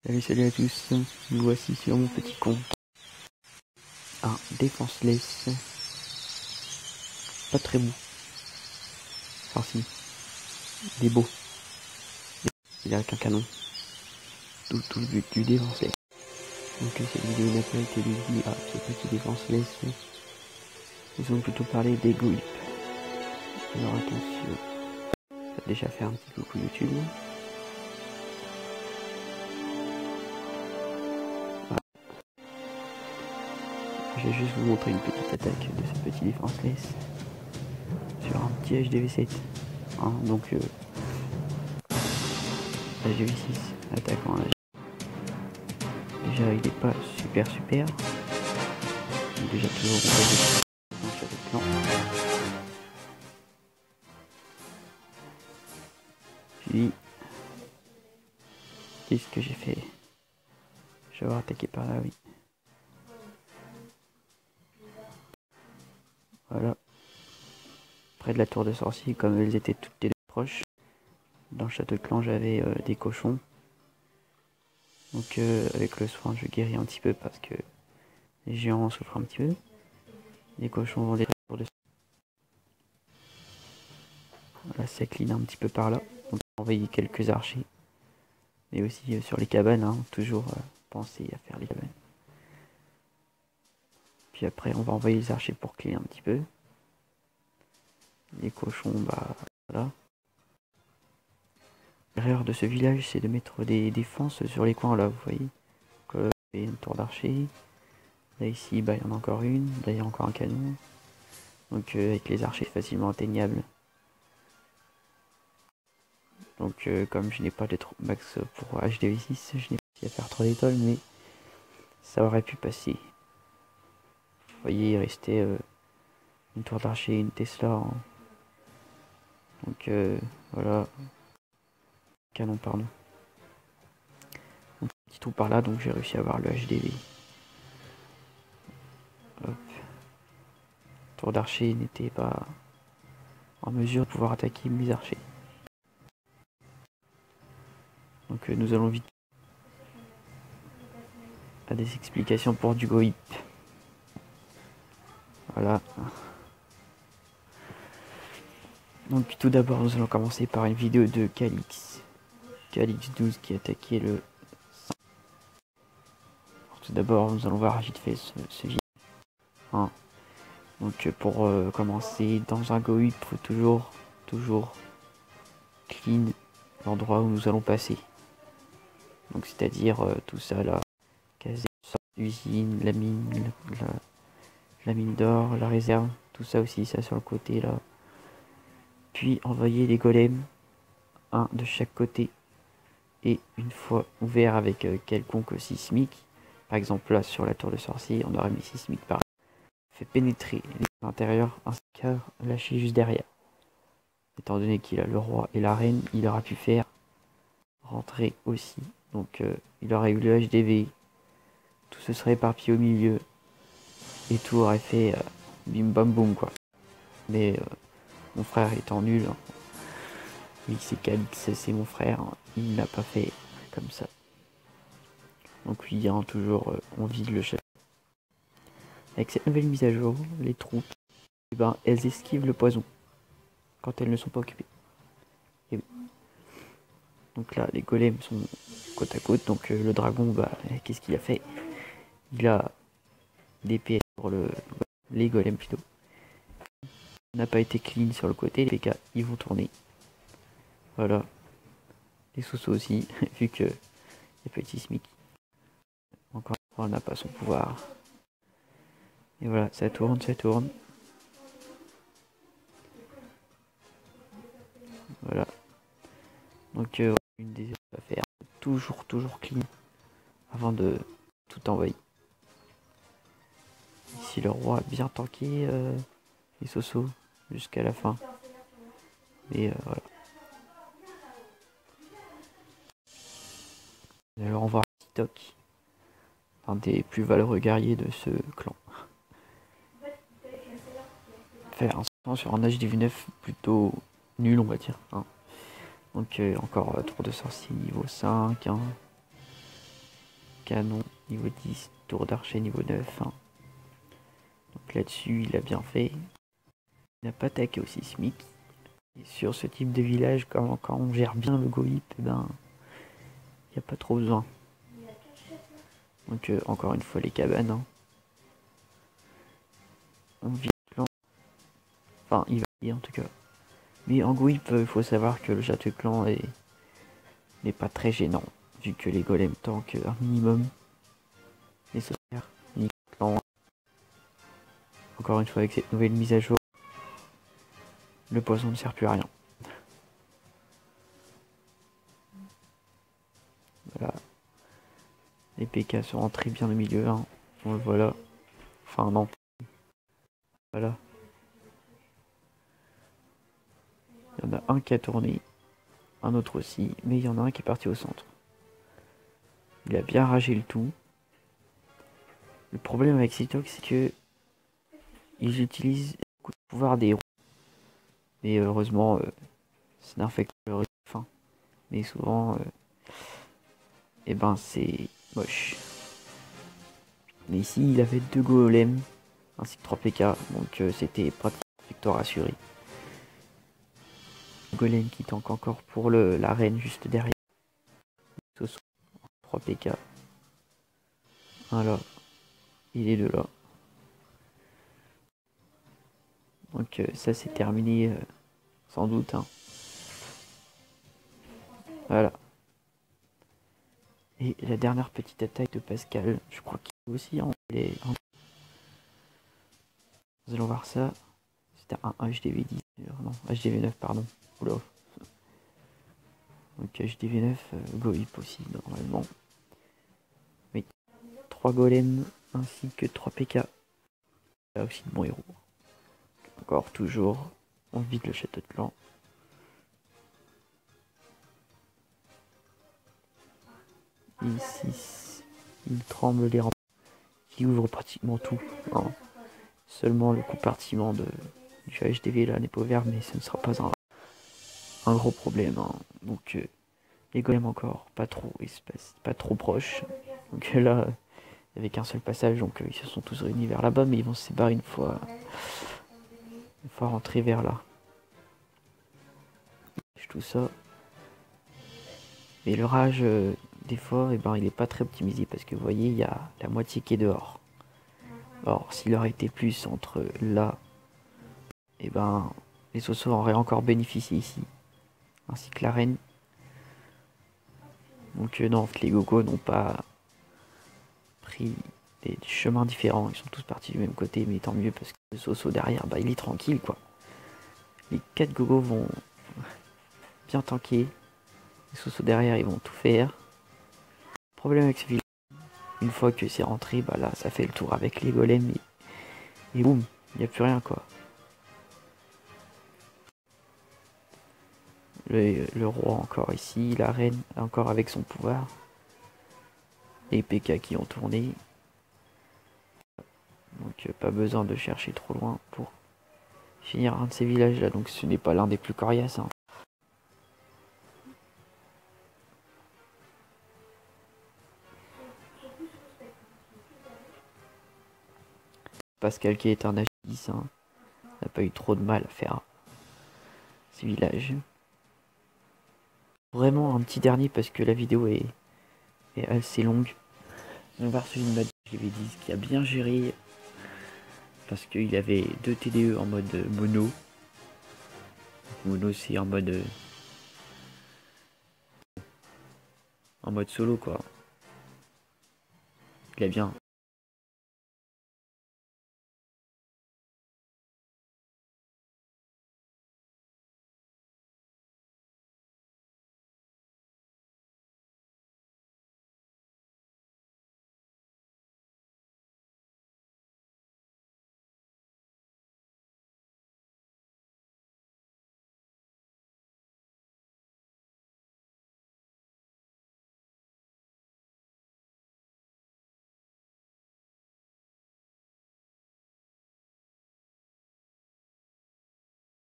Salut à tous, nous voici sur mon petit compte. Un défenseless, pas très beau. Enfin si, il est beau. Il a qu'un canon. Tout le but du défenseless. Donc cette vidéo n'a pas été dédiée à ce petit défenseless. Nous allons plutôt parler des GoHip. Alors attention, ça va déjà faire un petit coucou YouTube. Je vais juste vous montrer une petite attaque de ce petit défenseless sur un petit HDV7. Hein, donc HDV6 attaquant déjà il est pas super. Déjà toujours dans le château de clan. Puis qu'est-ce que j'ai fait? Je vais avoir attaqué par là, oui. Voilà. Près de la tour de sorcier, comme elles étaient toutes les deux proches. Dans le château de clan, j'avais des cochons. Donc avec le soin, je guéris un petit peu parce que les géants souffrent un petit peu. Les cochons vont des tours de sorcier. Voilà, ça clean un petit peu par là. On peut envoyer quelques archers. Mais aussi sur les cabanes, hein, toujours penser à faire les cabanes. Puis après, on va envoyer les archers pour clean un petit peu. Les cochons, bah voilà. L'erreur de ce village, c'est de mettre des défenses sur les coins là, vous voyez. Donc, une tour d'archer. Là ici, bah, il y en a encore une. Là, il y a encore un canon. Donc avec les archers facilement atteignables. Donc comme je n'ai pas les troupes max pour HDV6, je n'ai pas réussi à faire 3 étoiles, mais ça aurait pu passer. Vous voyez, il restait une tour d'archer, une Tesla. Hein. Donc voilà. Canon, pardon. Un petit trou par là, donc j'ai réussi à avoir le HDV. Hop. Tour d'archer n'était pas en mesure de pouvoir attaquer mes archers. Donc nous allons vite à des explications pour du GoHip. Voilà. Donc tout d'abord nous allons commencer par une vidéo de Calix. Calix 12 qui attaquait le... Alors, tout d'abord nous allons voir vite fait ce vidéo. Hein. Donc pour commencer dans un GoHip, il faut toujours clean l'endroit où nous allons passer. Donc c'est-à-dire tout ça là, caserne, usine, la mine, la mine d'or, la réserve, tout ça aussi, ça sur le côté là. Puis envoyer les golems, un de chaque côté. Et une fois ouvert avec quelconque sismique, par exemple là sur la tour de sorcier, on aurait mis sismique par fait pénétrer l'intérieur, un cœur lâché juste derrière. Étant donné qu'il a le roi et la reine, il aura pu faire rentrer aussi. Donc il aurait eu le HDV, tout se serait éparpillé au milieu, et tout aurait fait bim bam boum quoi. Mais mon frère étant nul, hein, oui c'est Calix, c'est mon frère, hein, il n'a pas fait comme ça. Donc lui hein, toujours on vide le chef. Avec cette nouvelle mise à jour, les troupes, eh ben, elles esquivent le poison quand elles ne sont pas occupées. Et oui. Donc là, les golems sont côte à côte. Donc le dragon, bah, qu'est-ce qu'il a fait? Il a l'épée sur les golems plutôt. Il n'a pas été clean sur le côté. Les PK, ils vont tourner. Voilà. Les sous aussi, vu que les petits smic. Encore une fois, on n'a pas son pouvoir. Et voilà, ça tourne. Voilà. Donc une des choses à faire, toujours clean avant de tout envoyer. Ici le roi a bien tanké les Soso jusqu'à la fin. Et voilà. Alors on va voir TikTok, un des plus valeureux guerriers de ce clan. Faire un instant sur un HDV9 plutôt nul on va dire. Hein. Donc encore tour de sorcier niveau 5. Hein. canon niveau 10, tour d'archer niveau 9. Hein. Donc là-dessus, il a bien fait. Il n'a pas attaqué au sismique. Et sur ce type de village, quand on gère bien le GoHip, eh ben, il n'y a pas trop besoin. Donc encore une fois, les cabanes. Hein. On vit le clan. Enfin, il va y en tout cas. Mais en GoHip, il faut savoir que le château clan n'est pas très gênant. Vu que les golems tankent un minimum. Les sorcières, les clans. Encore une fois, avec cette nouvelle mise à jour, le poison ne sert plus à rien. Voilà. Les PK sont rentrés bien au milieu. Hein. On le voit là. Enfin, non. Voilà. Il y en a un qui a tourné. Un autre aussi. Mais il y en a un qui est parti au centre. Il a bien ragé le tout. Le problème avec Citox, c'est que ils utilisent beaucoup de pouvoir des héros. Mais heureusement, ça n'affecte pas leur fin. Mais souvent, eh ben c'est moche. Mais ici, il avait 2 golems, ainsi que 3 PK, donc c'était pratiquement victoire assurée. Golem qui tank encore pour la reine juste derrière. 3 PK. Un là, et les deux là. Donc ça c'est terminé, sans doute. Hein. Voilà. Et la dernière petite attaque de Pascal, je crois qu'il est aussi en... Nous allons voir ça. C'était un HDV10. Non, HDV9, pardon. Oula. Donc HDV9, GoHip aussi, normalement. Oui. 3 golems, ainsi que 3 PK. Là aussi de bons héros. Encore, toujours, on vide le château de clan. Ici, il tremble les rampes. Qui ouvre pratiquement tout. Hein. Seulement le compartiment du HDV là n'est pas ouvert, mais ce ne sera pas un gros problème. Hein. Donc les golems encore pas trop espace, pas trop proches. Donc là, avec un seul passage, donc ils se sont tous réunis vers là-bas, mais ils vont se séparer une fois rentrer vers là. Tout ça. Mais le rage des fois, eh ben, il n'est pas très optimisé parce que vous voyez, il y a la moitié qui est dehors. Or, s'il aurait été plus entre là, et ben, les Sosos auraient encore bénéficié ici, ainsi que la reine. Donc non, les Gogos n'ont pas pris des chemins différents, ils sont tous partis du même côté, mais tant mieux parce que le Soso derrière, bah, il est tranquille quoi. Les 4 Gogos vont bien tanker, les Sosos derrière ils vont tout faire. Le problème avec ce village, une fois que c'est rentré, bah là ça fait le tour avec les golems et boum, il n'y a plus rien quoi. Le roi encore ici, la reine encore avec son pouvoir. Les PK qui ont tourné. Donc pas besoin de chercher trop loin pour finir un de ces villages là. Donc ce n'est pas l'un des plus coriaces. Hein. Pascal qui est un H10 hein, n'a pas eu trop de mal à faire ces villages. Vraiment un petit dernier parce que la vidéo est assez longue. On va voir celui de GV10 qui a bien géré parce qu'il avait 2 TDE en mode mono. Mono c'est en mode solo quoi. Il a bien